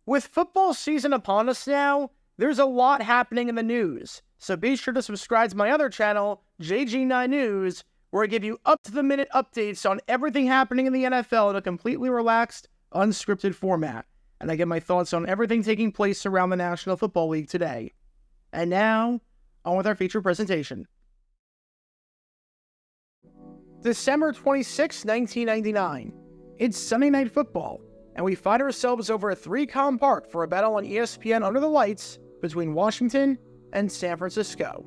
With football season upon us now, there's a lot happening in the news, so be sure to subscribe to my other channel, JG9 News, where I give you up-to-the-minute updates on everything happening in the NFL in a completely relaxed, unscripted format, and I give my thoughts on everything taking place around the National Football League today. And now, on with our feature presentation. December 26, 1999. It's Sunday Night Football, and we find ourselves over at 3Com Park for a battle on ESPN under the lights between Washington and San Francisco.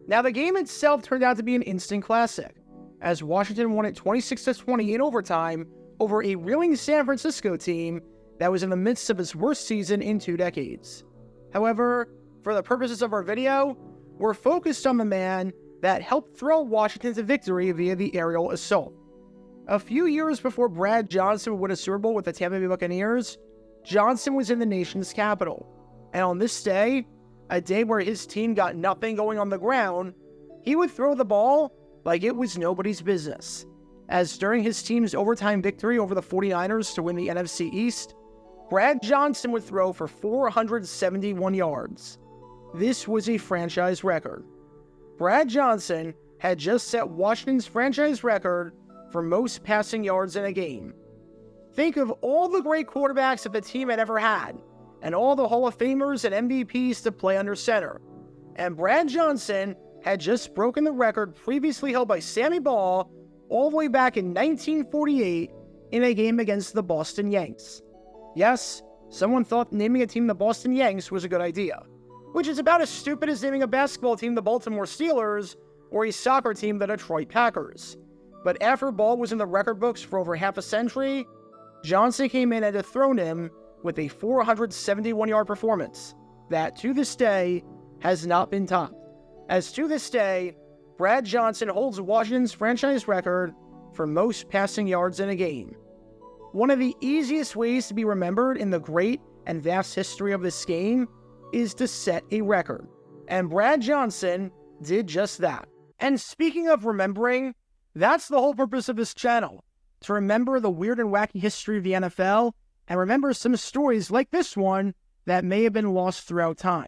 Now, the game itself turned out to be an instant classic, as Washington won it 26-20 in overtime over a reeling San Francisco team that was in the midst of its worst season in 2 decades. However, for the purposes of our video, we're focused on the man that helped throw Washington to victory via the aerial assault. A few years before Brad Johnson would win a Super Bowl with the Tampa Bay Buccaneers, Johnson was in the nation's capital. And on this day, a day where his team got nothing going on the ground, he would throw the ball like it was nobody's business. As during his team's overtime victory over the 49ers to win the NFC East, Brad Johnson would throw for 471 yards. This was a franchise record. Brad Johnson had just set Washington's franchise record for most passing yards in a game. Think of all the great quarterbacks that the team had ever had, and all the Hall of Famers and MVPs to play under center. And Brad Johnson had just broken the record previously held by Sammy Baugh all the way back in 1948 in a game against the Boston Yanks. Yes, someone thought naming a team the Boston Yanks was a good idea, which is about as stupid as naming a basketball team the Baltimore Steelers or a soccer team the Detroit Packers. But after Ball was in the record books for over half a century, Johnson came in and dethroned him with a 471-yard performance that, to this day, has not been topped. As to this day, Brad Johnson holds Washington's franchise record for most passing yards in a game. One of the easiest ways to be remembered in the great and vast history of this game is to set a record, and Brad Johnson did just that. And speaking of remembering, that's the whole purpose of this channel, to remember the weird and wacky history of the NFL, and remember some stories like this one that may have been lost throughout time.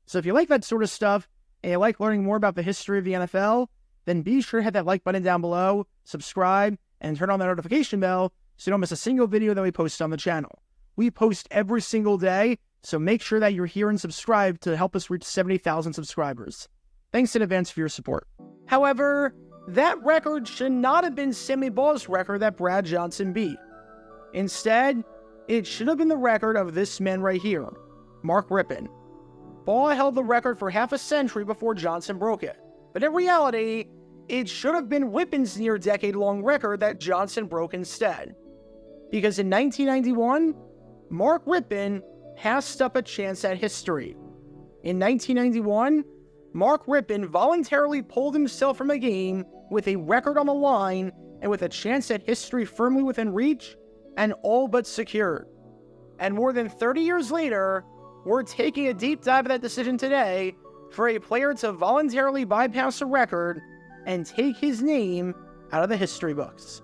So if you like that sort of stuff, and you like learning more about the history of the NFL, then be sure to hit that like button down below, subscribe, and turn on that notification bell so you don't miss a single video that we post on the channel. We post every single day, so make sure that you're here and subscribed to help us reach 70,000 subscribers. Thanks in advance for your support. However, that record should not have been Sammy Baugh's record that Brad Johnson beat. Instead, it should have been the record of this man right here, Mark Rypien. Baugh held the record for half a century before Johnson broke it, but in reality, it should have been Rypien's near-decade-long record that Johnson broke instead. Because in 1991, Mark Rypien passed up a chance at history. In 1991, Mark Rypien voluntarily pulled himself from a game with a record on the line and with a chance at history firmly within reach and all but secured. And more than 30 years later, we're taking a deep dive of that decision today for a player to voluntarily bypass a record and take his name out of the history books.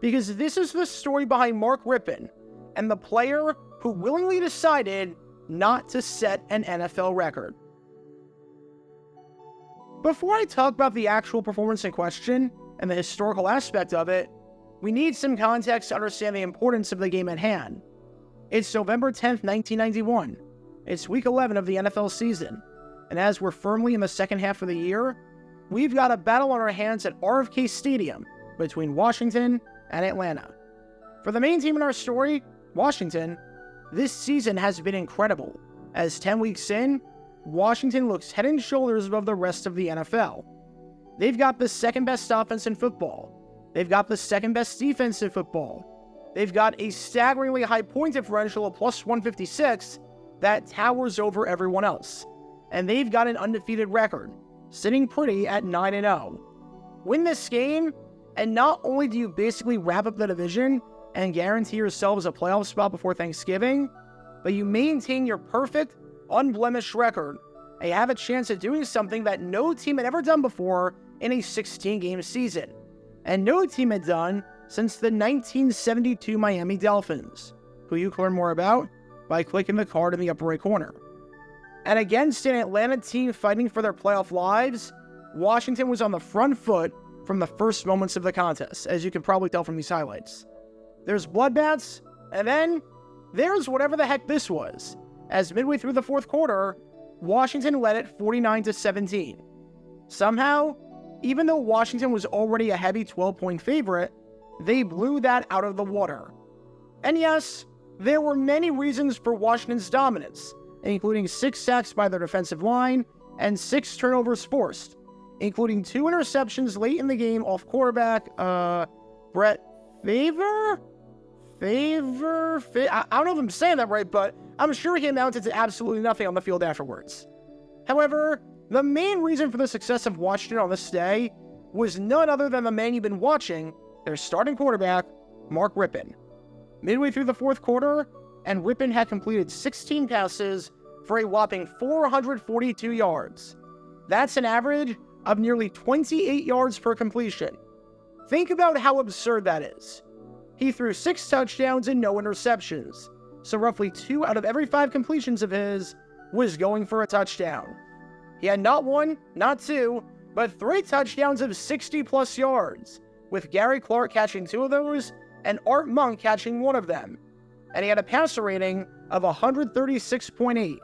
Because this is the story behind Mark Rypien and the player who willingly decided not to set an NFL record. Before I talk about the actual performance in question and the historical aspect of it, we need some context to understand the importance of the game at hand. It's November 10th, 1991. It's week 11 of the NFL season, and as we're firmly in the second half of the year, we've got a battle on our hands at RFK Stadium between Washington and Atlanta. For the main team in our story, Washington, this season has been incredible, as 10 weeks in, Washington looks head and shoulders above the rest of the NFL. They've got the second best offense in football. They've got the second best defense in football. They've got a staggeringly high point differential of plus 156 that towers over everyone else. And they've got an undefeated record, sitting pretty at 9-0. Win this game, and not only do you basically wrap up the division and guarantee yourselves a playoff spot before Thanksgiving, but you maintain your perfect, unblemished record, and you have a chance at doing something that no team had ever done before in a 16-game season, and no team had done since the 1972 Miami Dolphins, who you can learn more about by clicking the card in the upper right corner. And against an Atlanta team fighting for their playoff lives, Washington was on the front foot from the first moments of the contest, as you can probably tell from these highlights. There's bloodbaths, and then there's whatever the heck this was, as midway through the fourth quarter, Washington led it 49-17. Somehow, even though Washington was already a heavy 12-point favorite, they blew that out of the water. And yes, there were many reasons for Washington's dominance, including 6 sacks by their defensive line and 6 turnovers forced, including 2 interceptions late in the game off quarterback, Brett Favre? I don't know if I'm saying that right, but I'm sure he amounted to absolutely nothing on the field afterwards. However, the main reason for the success of Washington on this day was none other than the man you've been watching, their starting quarterback, Mark Rypien. Midway through the fourth quarter, and Rypien had completed 16 passes for a whopping 442 yards. That's an average of nearly 28 yards per completion. Think about how absurd that is. He threw 6 touchdowns and no interceptions, so roughly 2 out of every 5 completions of his was going for a touchdown. He had not 1, not 2, but 3 touchdowns of 60-plus yards, with Gary Clark catching 2 of those and Art Monk catching 1 of them. And he had a passer rating of 136.8.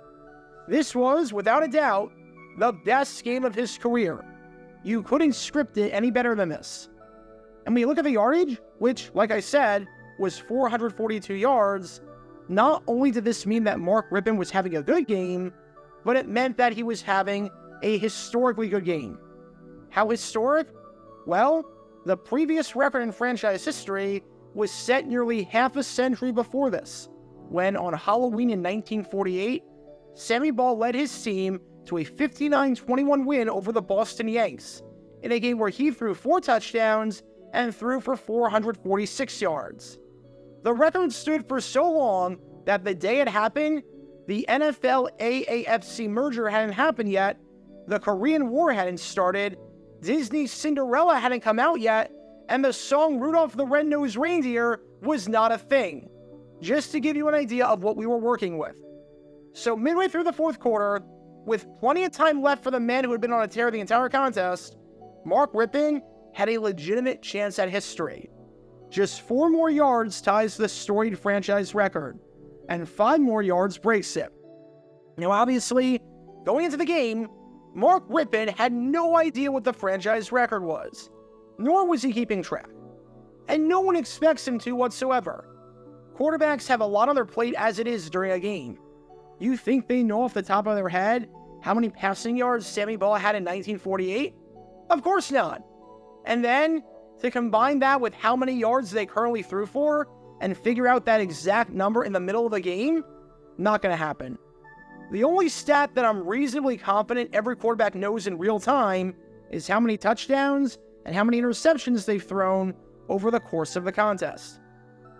This was, without a doubt, the best game of his career. You couldn't script it any better than this. And when you look at the yardage, which, like I said, was 442 yards, not only did this mean that Mark Rypien was having a good game, but it meant that he was having a historically good game. How historic? Well, the previous record in franchise history was set nearly half a century before this, when on Halloween in 1948, Sammy Baugh led his team to a 59-21 win over the Boston Yanks, in a game where he threw 4 touchdowns and threw for 446 yards. The record stood for so long that the day it happened, the NFL-AAFC merger hadn't happened yet, the Korean War hadn't started, Disney's Cinderella hadn't come out yet, and the song Rudolph the Red-Nosed Reindeer was not a thing. Just to give you an idea of what we were working with. So midway through the fourth quarter, with plenty of time left for the man who had been on a tear the entire contest, Mark Rypien had a legitimate chance at history. Just 4 more yards ties the storied franchise record, and 5 more yards breaks it. Now obviously, going into the game, Mark Rypien had no idea what the franchise record was, nor was he keeping track. And no one expects him to whatsoever. Quarterbacks have a lot on their plate as it is during a game. You think they know off the top of their head how many passing yards Sammy Baugh had in 1948? Of course not. And then, to combine that with how many yards they currently threw for, and figure out that exact number in the middle of the game? Not going to happen. The only stat that I'm reasonably confident every quarterback knows in real time is how many touchdowns and how many interceptions they've thrown over the course of the contest.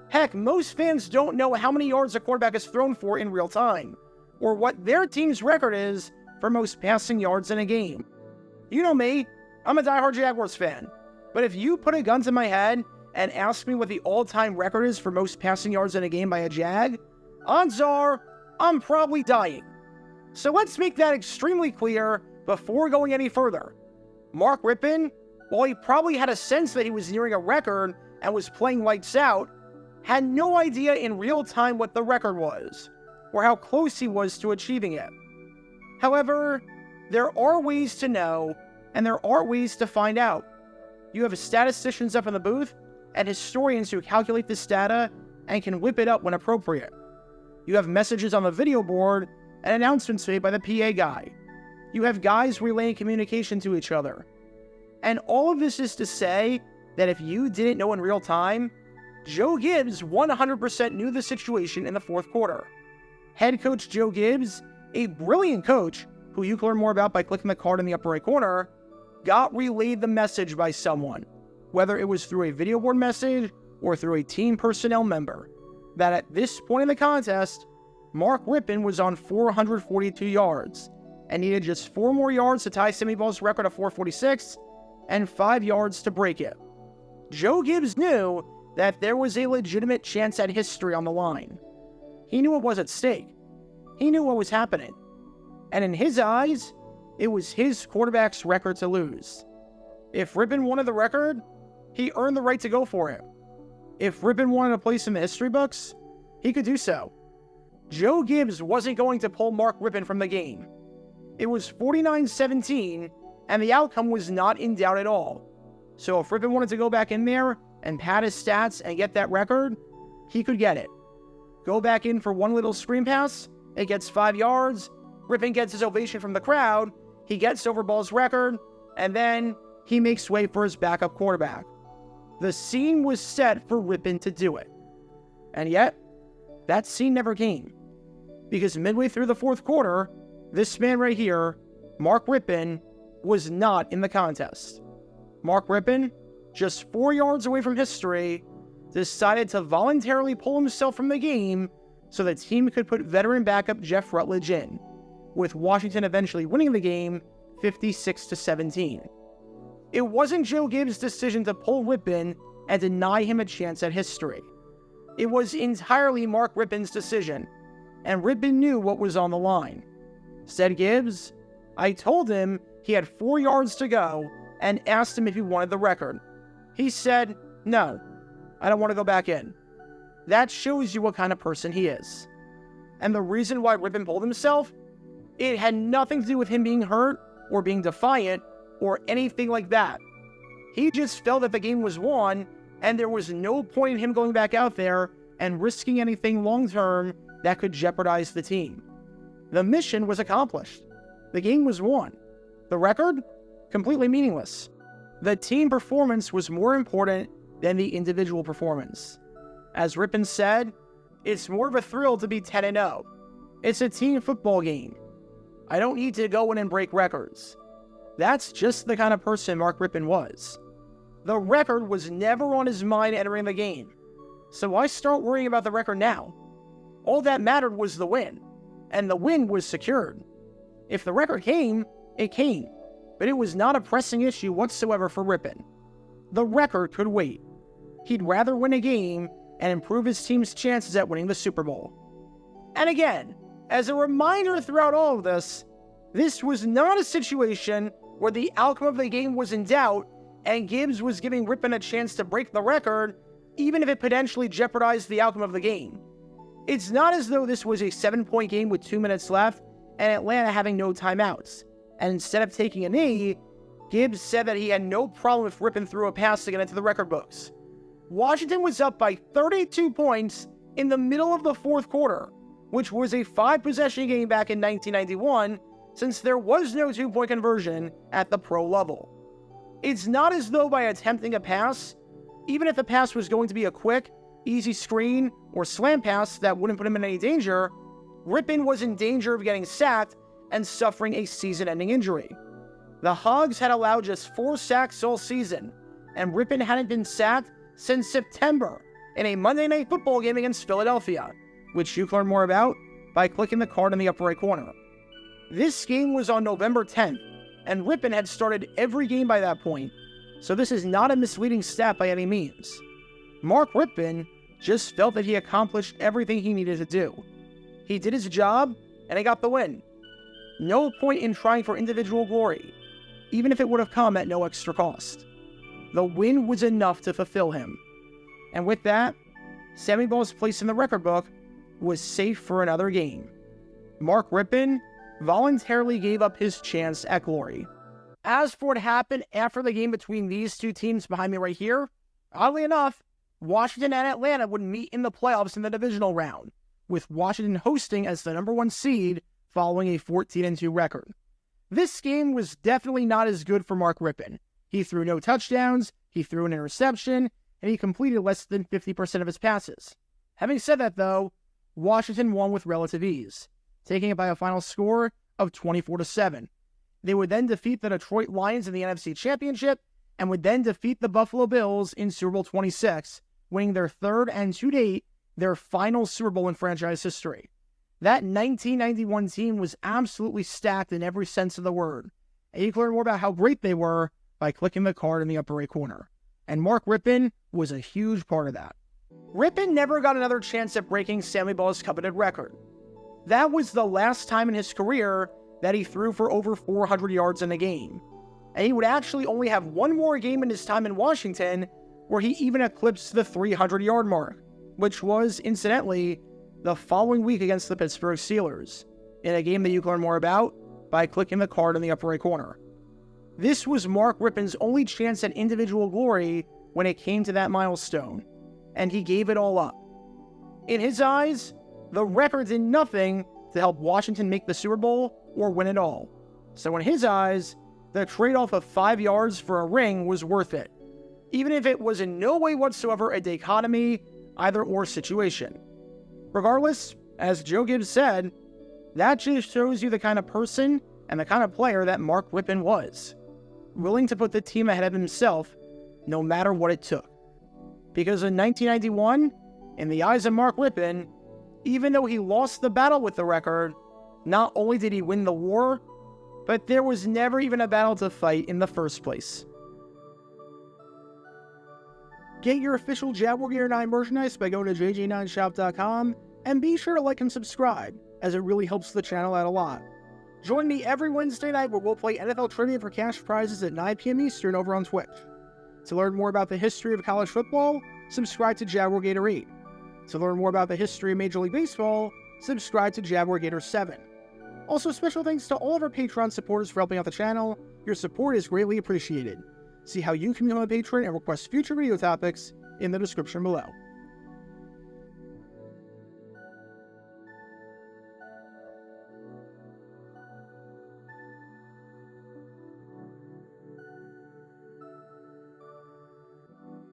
Heck, most fans don't know how many yards a quarterback has thrown for in real time, or what their team's record is for most passing yards in a game. You know me, I'm a diehard Jaguars fan, but if you put a gun to my head and ask me what the all-time record is for most passing yards in a game by a Jag, odds are I'm probably dying. So let's make that extremely clear before going any further. Mark Rypien, while he probably had a sense that he was nearing a record and was playing lights out, had no idea in real time what the record was, or how close he was to achieving it. However, there are ways to know, and there are ways to find out. You have statisticians up in the booth, and historians who calculate this data and can whip it up when appropriate. You have messages on the video board and announcements made by the PA guy. You have guys relaying communication to each other. And all of this is to say that if you didn't know in real time, Joe Gibbs 100% knew the situation in the fourth quarter. Head coach Joe Gibbs, a brilliant coach, who you can learn more about by clicking the card in the upper right corner, got relayed the message by someone, whether it was through a video board message or through a team personnel member, that at this point in the contest, Mark Rypien was on 442 yards and needed just 4 more yards to tie Sammy Baugh's record of 446 and 5 yards to break it. Joe Gibbs knew that there was a legitimate chance at history on the line. He knew what was at stake. He knew what was happening. And in his eyes, it was his quarterback's record to lose. If Rypien wanted the record, he earned the right to go for it. If Rypien wanted a place in the history books, he could do so. Joe Gibbs wasn't going to pull Mark Rypien from the game. It was 49-17, and the outcome was not in doubt at all. So if Rypien wanted to go back in there and pad his stats and get that record, he could get it. Go back in for one little screen pass, it gets 5 yards, Rypien gets his ovation from the crowd, he gets Overball's record, and then he makes way for his backup quarterback. The scene was set for Rypien to do it. And yet, that scene never came. Because midway through the fourth quarter, this man right here, Mark Rypien, was not in the contest. Mark Rypien, just 4 yards away from history, decided to voluntarily pull himself from the game so the team could put veteran backup Jeff Rutledge in, with Washington eventually winning the game 56-17. It wasn't Joe Gibbs' decision to pull Rypien and deny him a chance at history. It was entirely Mark Rypien's decision, and Rypien knew what was on the line. Said Gibbs, "I told him he had 4 yards to go and asked him if he wanted the record. He said, no, I don't want to go back in." That shows you what kind of person he is. And the reason why Rypien pulled himself, it had nothing to do with him being hurt or being defiant or anything like that. He just felt that the game was won and there was no point in him going back out there and risking anything long-term that could jeopardize the team. The mission was accomplished. The game was won. The record? Completely meaningless. The team performance was more important than the individual performance. As Rypien said, it's more of a thrill to be 10-0. It's a team football game. I don't need to go in and break records. That's just the kind of person Mark Rypien was. The record was never on his mind entering the game. So why start worrying about the record now? All that mattered was the win, and the win was secured. If the record came, it came, but it was not a pressing issue whatsoever for Rypien. The record could wait. He'd rather win a game and improve his team's chances at winning the Super Bowl. And again, as a reminder throughout all of this was not a situation where the outcome of the game was in doubt and Gibbs was giving Rypien a chance to break the record, even if it potentially jeopardized the outcome of the game. It's not as though this was a 7-point game with 2 minutes left and Atlanta having no timeouts. And instead of taking a knee, Gibbs said that he had no problem if Rypien threw a pass to get into the record books. Washington was up by 32 points in the middle of the fourth quarter, which was a 5-possession game back in 1991, since there was no 2-point conversion at the pro level. It's not as though by attempting a pass, even if the pass was going to be a quick, easy screen or slant pass that wouldn't put him in any danger, Rypien was in danger of getting sacked and suffering a season-ending injury. The Hogs had allowed just 4 sacks all season, and Rypien hadn't been sacked since September in a Monday Night Football game against Philadelphia, which you can learn more about by clicking the card in the upper right corner. This game was on November 10th, and Rypien had started every game by that point, so this is not a misleading stat by any means. Mark Rypien just felt that he accomplished everything he needed to do. He did his job, and he got the win. No point in trying for individual glory, even if it would have come at no extra cost. The win was enough to fulfill him. And with that, Sammy Ball's place in the record book was safe for another game. Mark Rypien voluntarily gave up his chance at glory. As for what happened after the game between these two teams behind me right here, oddly enough, Washington and Atlanta would meet in the playoffs in the divisional round, with Washington hosting as the number 1 seed following a 14-2 record. This game was definitely not as good for Mark Rypien. He threw no touchdowns, he threw an interception, and he completed less than 50% of his passes. Having said that though, Washington won with relative ease, taking it by a final score of 24-7. They would then defeat the Detroit Lions in the NFC Championship, and would then defeat the Buffalo Bills in Super Bowl 26, winning their third and to date, their final Super Bowl in franchise history. That 1991 team was absolutely stacked in every sense of the word, and you can learn more about how great they were by clicking the card in the upper right corner. And Mark Rypien was a huge part of that. Rypien never got another chance at breaking Sammy Ball's coveted record. That was the last time in his career that he threw for over 400 yards in a game. And he would actually only have one more game in his time in Washington where he even eclipsed the 300-yard mark, which was, incidentally, the following week against the Pittsburgh Steelers, in a game that you can learn more about by clicking the card in the upper right corner. This was Mark Rypien's only chance at individual glory when it came to that milestone, and he gave it all up. In his eyes, the record did nothing to help Washington make the Super Bowl or win it all. So in his eyes, the trade-off of 5 yards for a ring was worth it, even if it was in no way whatsoever a dichotomy, either-or situation. Regardless, as Joe Gibbs said, that just shows you the kind of person and the kind of player that Mark Rypien was, willing to put the team ahead of himself no matter what it took. Because in 1991, in the eyes of Mark Rypien, even though he lost the battle with the record, not only did he win the war, but there was never even a battle to fight in the first place. Get your official Jaguar Gator 9 merchandise by going to jj9shop.com, and be sure to like and subscribe, as it really helps the channel out a lot. Join me every Wednesday night where we'll play NFL Trivia for cash prizes at 9 p.m. Eastern over on Twitch. To learn more about the history of college football, subscribe to Jaguar Gator 8. To learn more about the history of Major League Baseball, subscribe to Jaguar Gator 7. Also, special thanks to all of our Patreon supporters for helping out the channel. Your support is greatly appreciated. See how you can become a patron and request future video topics in the description below.